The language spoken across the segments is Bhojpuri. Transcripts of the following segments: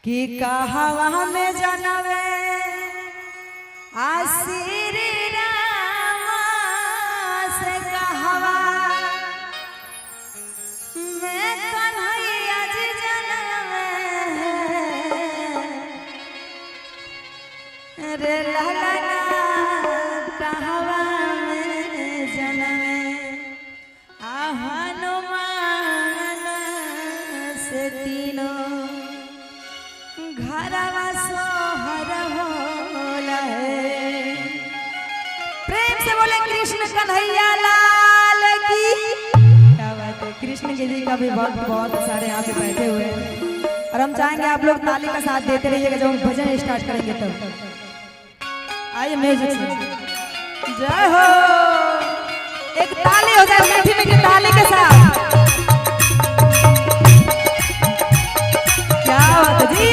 कि कहवा में जनवे आशीरी रामा से कहवा मैं कन्हैया जी जनवे रे लाला कहवा में जनवे हनुमान से तीनों घरवा सोहर होला है। प्रेम से बोले कृष्ण कन्हैया लाल की। क्या बात है। कृष्ण के जी का भी बहुत सारे यहाँ पे बैठे हुए हैं और हम चाहेंगे आप लोग ताली का साथ देते रहिएगा जब हम भजन स्टार्ट करेंगे तब। आइए म्यूजिक से जय हो। एक ताली हो जाए मीठी मीठी ताली के साथ। क्या बात है जी।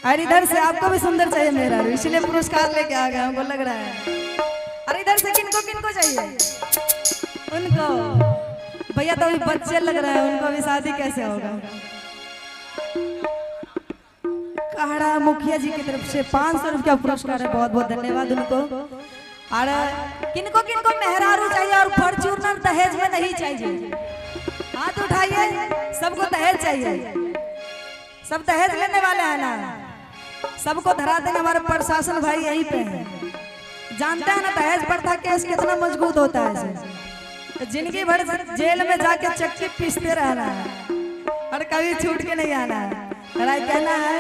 अरे इधर से आपको भी सुंदर चाहिए मेरा, इसलिए पुरस्कार लेके आ गया हमको लग रहा है। अरे इधर से किनको किनको चाहिए? उनको भैया तो अभी बच्चे लग रहे हैं, उनको अभी शादी कैसे होगा? कहड़ा मुखिया जी की तरफ से 500 रुपया पुरस्कार है, बहुत बहुत धन्यवाद उनको। और किनको किनको मेहरारू चाहिए और फॉर्च्यूनर दहेज में नहीं चाहिए? हाथ उठाइए, सबको दहेज चाहिए। सब दहेज लेने वाले हैं ना? सबको धरा देंगे, हमारे प्रशासन भाई यहीं पे है। जानते हैं ना दहेज प्रथा केस कितना मजबूत होता है। जिंदगी भर जेल में जाके चक्की पीसते रहना है और कभी छूट के नहीं आना है। कहना है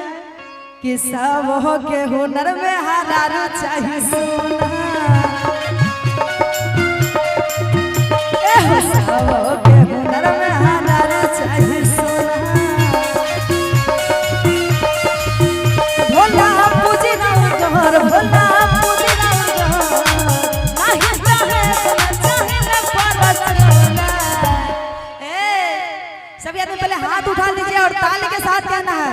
कि सब हो के हुनर में हरारू चाहिए सोना, सब हो के हुनर में हरारू चाहिए सोना। भोला पूजी राम जोहर, भोला पूजी राम जोहर, नहीं चाहे परचूना। सभी आदमी पहले हाथ उठा लीजिए और ताली के साथ कहना है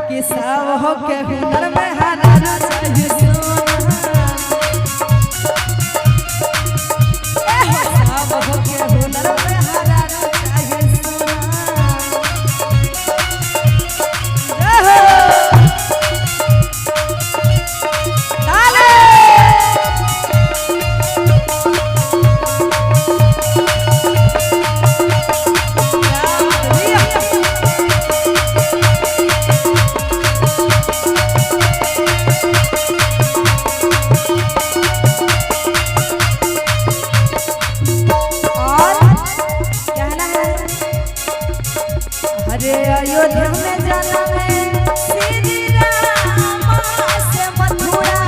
कि सब हो के हुनर में हरारू चाहिए सोना, सब हो के हुनर में हरारू चाहिए सोना। अरे अयोध्या में जाना में श्री राम से मथुरा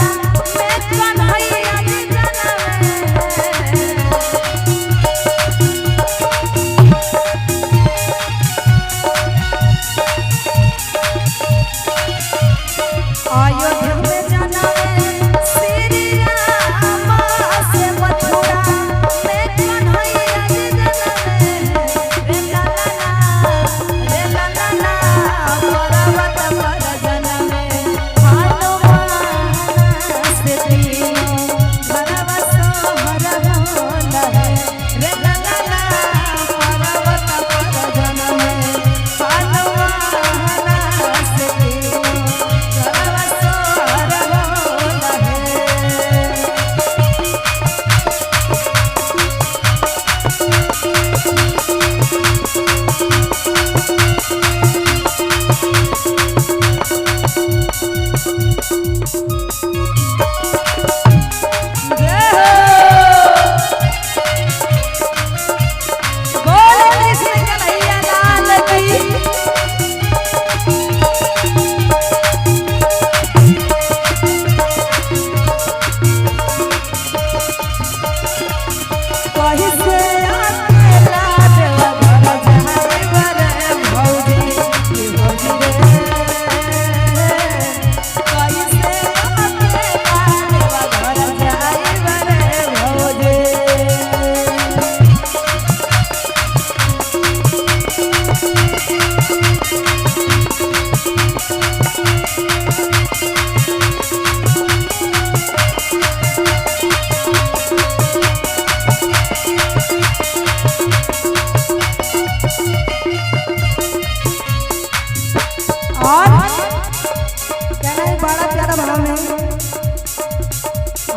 में कन्हैया जी जाना अयोध्या में जाना में श्री राम से मथुरा में कन्हैया जी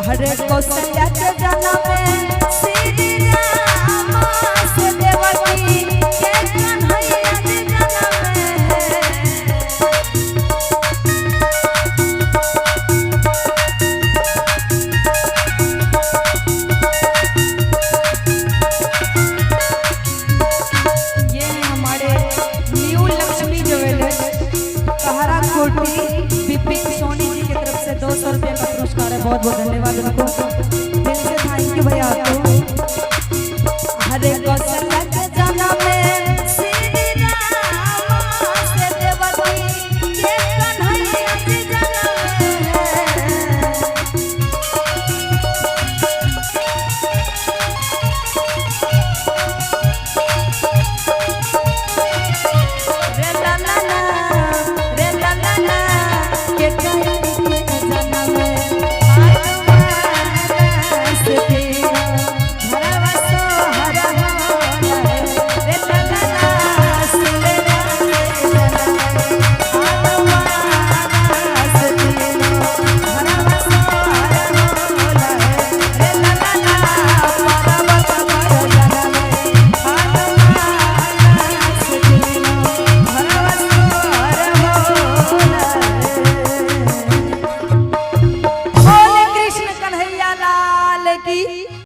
हरे कौशल्या के जन्म में श्री राम से देवकी के कन्हैया जी जन्म ये है हमारे न्यू लक्ष्मी ज्वेलर्स कहरा कोटी विपिन सोनी जी की तरफ से 200 रुपये का पुरस्कार है। बहुत बहुत धन्यवाद उनको।